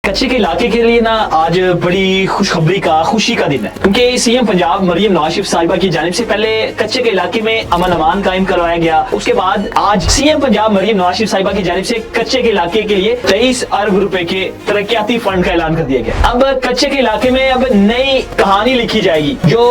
कच्चे के इलाके के लिए ना आज बड़ी खुशखबरी का खुशी का दिन है, क्योंकि सीएम पंजाब मरियम नवाज शरीफ साहिबा की जानिब से पहले कच्चे के इलाके में अमन अमान कायम करवाया गया। उसके बाद आज सीएम पंजाब मरियम नवाज शरीफ साहिबा की जानिब से कच्चे के इलाके के लिए 23 अरब रुपए के तरक्याती फंड का ऐलान कर दिया गया। अब कच्चे के इलाके में अब नई कहानी लिखी जाएगी, जो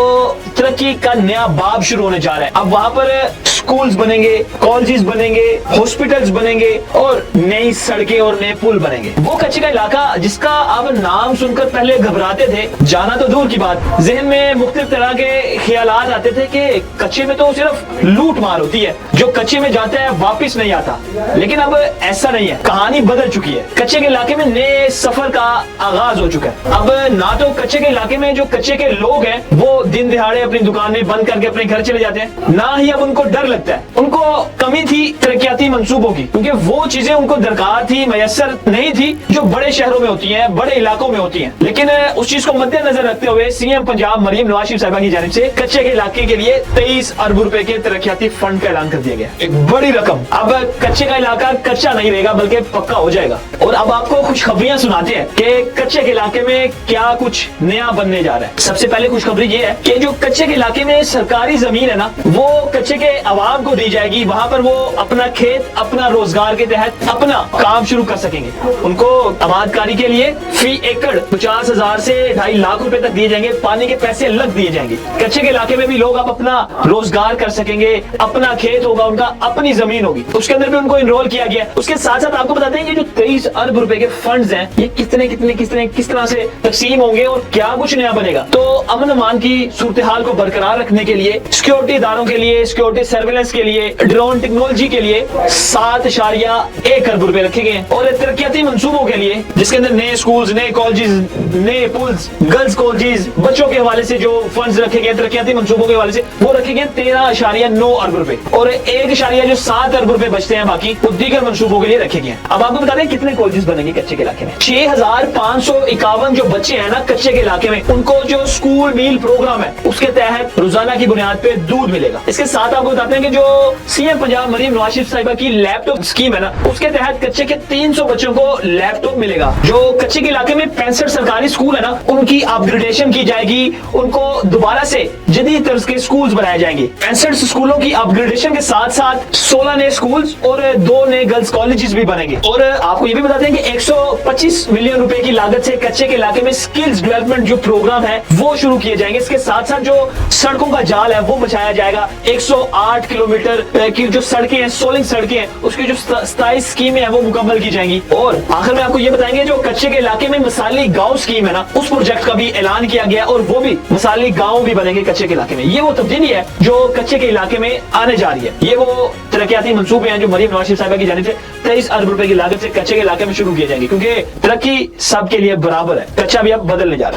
तरक्की का नया बाब शुरू होने जा रहा है। अब वहाँ पर स्कूल्स बनेंगे, कॉलेजेस बनेंगे, हॉस्पिटल्स बनेंगे और नई सड़कें और नए पुल बनेंगे। वो कच्चे का इलाका जिसका अब नाम सुनकर पहले घबराते थे, जाना तो दूर की बात, जहन में मुख्तलिफ तरह के ख्यालात आते थे कि कच्चे में तो सिर्फ लूट मार होती है, जो कच्चे में जाता है वापिस नहीं आता। लेकिन अब ऐसा नहीं है, कहानी बदल चुकी है। कच्चे के इलाके में नए सफर का आगाज हो चुका है। अब ना तो कच्चे के इलाके में जो कच्चे के लोग हैं वो दिन दिहाड़े अपनी दुकानें बंद करके अपने घर चले जाते हैं, ना ही अब उनको डर लगता है। उनको कमी थी तरक्याती मंसूबों की, क्योंकि वो चीजें उनको दरकार थी, मैसर नहीं थी, जो बड़े शहरों में होती हैं, बड़े इलाकों में होती हैं। लेकिन उस चीज को मद्देनजर रखते हुए सीएम पंजाब मरियम नवाज शरीफ साहिबा की जानिब से कच्चे के इलाके के लिए 23 अरब रुपए के तरक्याती फंड का ऐलान कर दिया गया। एक बड़ी रकम। अब कच्चे का इलाका कच्चा नहीं रहेगा बल्कि पक्का हो जाएगा। और अब आपको खुशखबरियां सुनाते हैं कि कच्चे के इलाके में क्या कुछ नया बनने जा रहा है। सबसे पहले खुशखबरी ये है कि जो कच्चे के इलाके में सरकारी जमीन है ना, वो कच्चे के आवाम को दी जाएगी। वहाँ पर वो अपना खेत, अपना रोजगार के तहत अपना काम शुरू कर सकेंगे। उनको आबादकारी के लिए फी एकड़ 50,000 से 2.5 लाख रुपए तक दिए जाएंगे। पानी के पैसे अलग दिए जाएंगे। कच्चे के इलाके में भी लोग अब अपना रोजगार कर सकेंगे, अपना खेत होगा, उनका अपनी जमीन होगी, उसके अंदर भी उनको इनरोल किया गया। उसके साथ साथ आपको बताते हैं कि जो 23 अरब रुपए के फंड्स हैं, ये किस तरह से तकसीम होंगे और क्या कुछ नया बनेगा। तो अमन अमान की सूरत हाल को बरकरार रखने के लिए, सिक्योरिटी इदारों के लिए, सिक्योरिटी सर्विलेंस के लिए, ड्रोन टेक्नोलॉजी के लिए 7.1 अरब रुपए रखे गए। और तरक्याती मंसूबों के लिए, जिसके अंदर नए स्कूल्स, नए कॉलेजेस, नए पुल्स, गर्ल्स कॉलेजेस, बच्चों के हवाले से जो फंड्स रखे गए तरक्याती मंसूबों के हवाले से, वो रखे गए 13.9 अरब रुपए। और 1.7 अरब रुपए बचते हैं बाकी, वो दीगर मंसूबों के लिए रखे गए। अब आपको बता दें कितने कॉलेजेस बनेंगे कच्चे के इलाके में। 6,551 जो बच्चे हैं ना कच्चे के इलाके में, उनको जो स्कूल मील प्रोग्राम है उसके तहत रोजाना की बुनियाद पे दूध मिलेगा। इसके साथ आपको बताते हैं कि जो सीएम पंजाब मरियम नवाज शरीफ साहिबा की लैपटॉप स्कीम है ना, उसके तहत कच्चे के 300 बच्चों को लैपटॉप मिलेगा। जो कच्चे के इलाके में 65 सरकारी स्कूल है ना, उनकी अपग्रेडेशन की जाएगी, उनको दोबारा से जदीद तर्ज के स्कूल्स बनाए जाएंगे। 65 स्कूलों की अपग्रेडेशन के साथ साथ 16 नए स्कूल्स और 2 नए गर्ल्स कॉलेजेस भी बनेंगे। और आपको ये भी बताते हैं कि 125 मिलियन रुपए की लागत से कच्चे के इलाके में स्किल्स डेवलपमेंट जो प्रोग्राम है वो शुरू किए जाएंगे। इसके साथ साथ जो सड़कों का जाल है वो बिछाया जाएगा। 108 किलोमीटर की जो सड़कें हैं, सोलिंग सड़कें हैं, उसकी जो 27 स्कीमें हैं वो मुकम्मल की जाएंगी। और आखिर में आपको ये बताएंगे जो कच्चे के इलाके में मसाली गांव स्कीम है ना, उस प्रोजेक्ट का भी ऐलान किया गया और वो भी मसाली गांव भी बनेंगे कच्चे के इलाके में। ये वो तब्दीली है जो कच्चे के इलाके में आने जा रही है। ये वो तरक्याती मंसूबे हैं जो मरियम नवाज शरीफ साहिबा की जानिब से 23 अरब रुपए की लागत से कच्चे के इलाके में शुरू किए जाएंगे, क्योंकि तरक्की सबके लिए बराबर है। कच्चा भी अब बदलने जा रहा है।